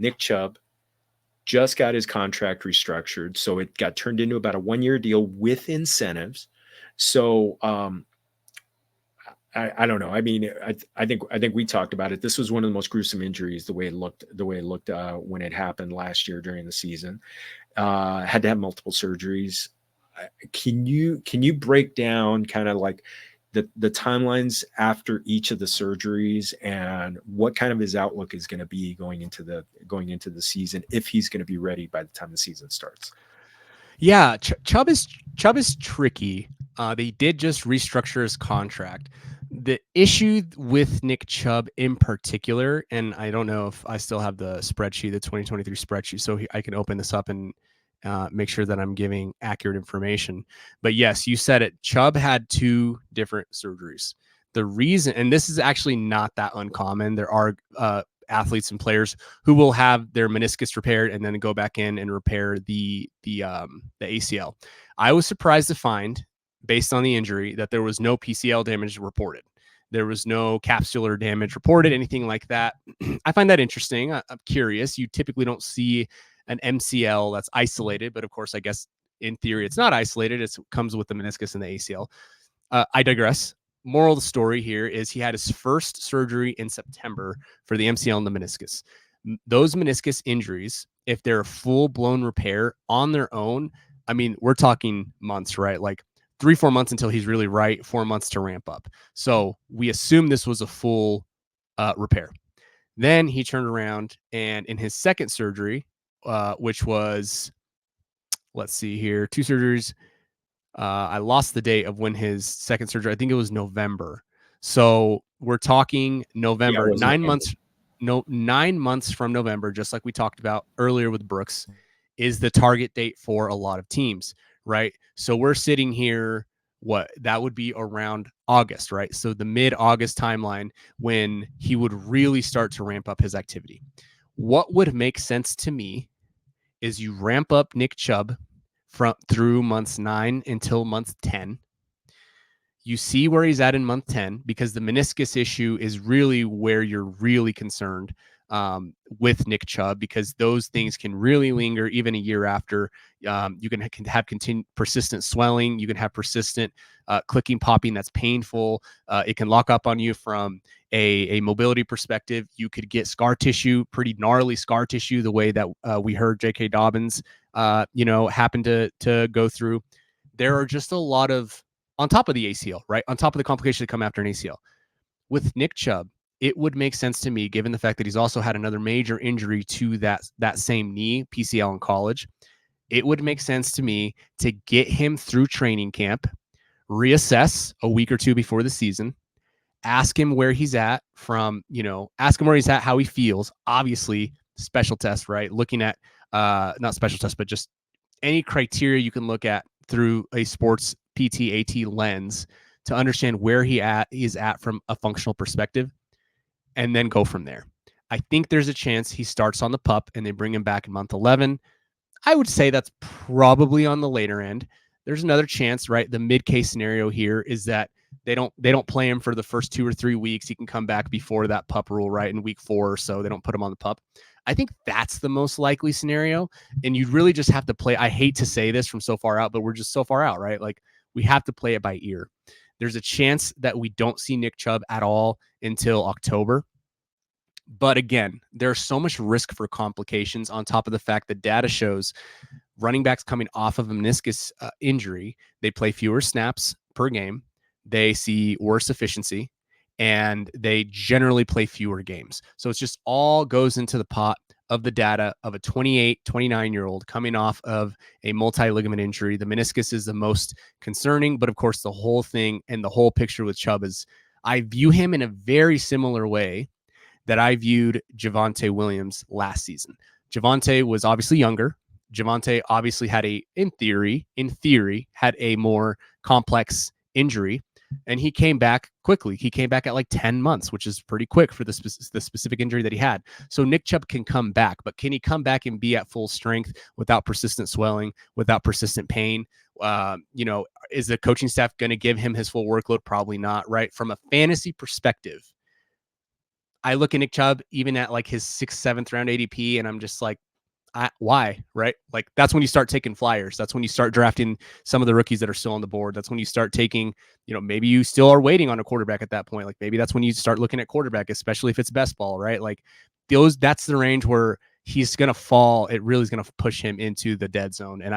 Nick Chubb just got his contract restructured, so it got turned into about a 1-year deal with incentives. So I don't know. I mean, I think we talked about it. This was one of the most gruesome injuries. The way it looked when it happened last year during the season. Had to have multiple surgeries. Can you break down kind of like the timelines after each of the surgeries and what kind of his outlook is going to be going into the season, if he's going to be ready by the time the season starts? Yeah, Chubb is tricky. They did just restructure his contract. The issue with Nick Chubb in particular, and I don't know if I still have the spreadsheet, the 2023 spreadsheet, so I can open this up and make sure that I'm giving accurate information. But yes, you said it. Chubb had 2 different surgeries. The reason, and this is actually not that uncommon, there are athletes and players who will have their meniscus repaired and then go back in and repair the ACL. I was surprised to find, based on the injury, that there was no PCL damage reported. There was no capsular damage reported, anything like that. I find that interesting. I'm curious. You typically don't see an MCL that's isolated, but of course, I guess in theory, it's not isolated. It comes with the meniscus and the ACL. I digress. Moral of the story here is he had his first surgery in September for the MCL and the meniscus. Those meniscus injuries, if they're a full-blown repair on their own, I mean, we're talking months, right? Like 3-4 months until he's really right, 4 months to ramp up. So we assume this was a full repair. Then he turned around and in his second surgery, which was, let's see here, 2 surgeries. I lost the date of when his second surgery. I think it was November. So we're talking November, Yeah, 9 months. No, 9 months from November, just like we talked about earlier with Brooks, is the target date for a lot of teams, right? So we're sitting here, what that would be around August, right? So the mid-August timeline when he would really start to ramp up his activity. What would make sense to me is you ramp up Nick Chubb through months 9 until month 10. You see where he's at in month 10 because the meniscus issue is really where you're really concerned with Nick Chubb, because those things can really linger even a year after. You can have persistent swelling. You can have persistent clicking, popping that's painful. It can lock up on you from a mobility perspective. You could get scar tissue, pretty gnarly scar tissue, the way that we heard J.K. Dobbins, happen to go through. There are just a lot of, on top of the ACL, right? On top of the complications that come after an ACL. With Nick Chubb, it would make sense to me, given the fact that he's also had another major injury to that same knee, PCL in college. It would make sense to me to get him through training camp, reassess a week or 2 before the season, ask him where he's at ask him where he's at, how he feels. Obviously, special test, right? Looking at, not special test, but just any criteria you can look at through a sports PT/AT lens to understand where he is at from a functional perspective, and then go from there. I think there's a chance he starts on the PUP and they bring him back in month 11. I would say that's probably on the later end. There's another chance, right? The mid-case scenario here is that they don't play him for the first 2 or 3 weeks. He can come back before that PUP rule, right? In week 4 or so, they don't put him on the PUP. I think that's the most likely scenario. And you really just have to play. I hate to say this from so far out, but we're just so far out, right? Like, we have to play it by ear. There's a chance that we don't see Nick Chubb at all until October. But again, there's so much risk for complications on top of the fact that data shows running backs coming off of a meniscus injury, they play fewer snaps per game, they see worse efficiency, and they generally play fewer games. So it's just all goes into the pot of the data of a 28, 29-year-old coming off of a multi-ligament injury. The meniscus is the most concerning, but of course the whole thing and the whole picture with Chubb is, I view him in a very similar way that I viewed Javonte Williams last season. Javonte was obviously younger. Javonte obviously had in theory, had a more complex injury, and he came back quickly. He came back at like 10 months, which is pretty quick for the specific injury that he had. So Nick Chubb can come back, but can he come back and be at full strength without persistent swelling, without persistent pain? Is the coaching staff going to give him his full workload? Probably not, right? From a fantasy perspective, I look at Nick Chubb even at like his 6th, 7th round ADP, and I'm just like, why? Right? Like that's when you start taking flyers. That's when you start drafting some of the rookies that are still on the board. That's when you start taking, maybe you still are waiting on a quarterback at that point. Like maybe that's when you start looking at quarterback, especially if it's best ball, right? Like that's the range where he's going to fall. It really is going to push him into the dead zone. And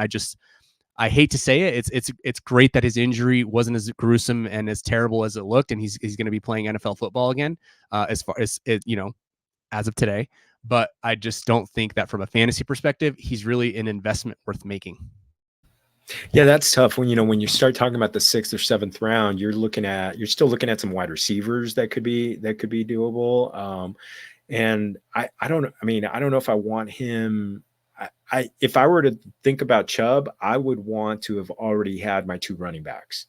I hate to say it. It's great that his injury wasn't as gruesome and as terrible as it looked, and he's going to be playing NFL football again. As far as it, as of today, but I just don't think that from a fantasy perspective, he's really an investment worth making. Yeah, that's tough when you start talking about the 6th or 7th round, you're still looking at some wide receivers that could be doable. And I don't know if I want him. If I were to think about Chubb, I would want to have already had my 2 running backs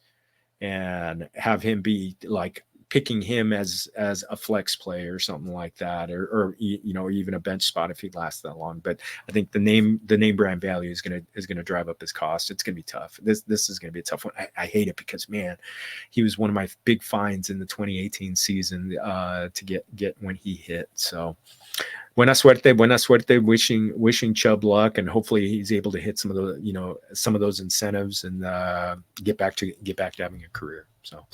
and have him be like picking him as a flex play or something like that, or even a bench spot if he lasts that long. But I think the name brand value is gonna drive up his cost. It's gonna be tough. This is gonna be a tough one. I hate it because, man, he was one of my big finds in the 2018 season to get when he hit. So buena suerte, wishing Chubb luck, and hopefully he's able to hit some of those incentives and get back to having a career. So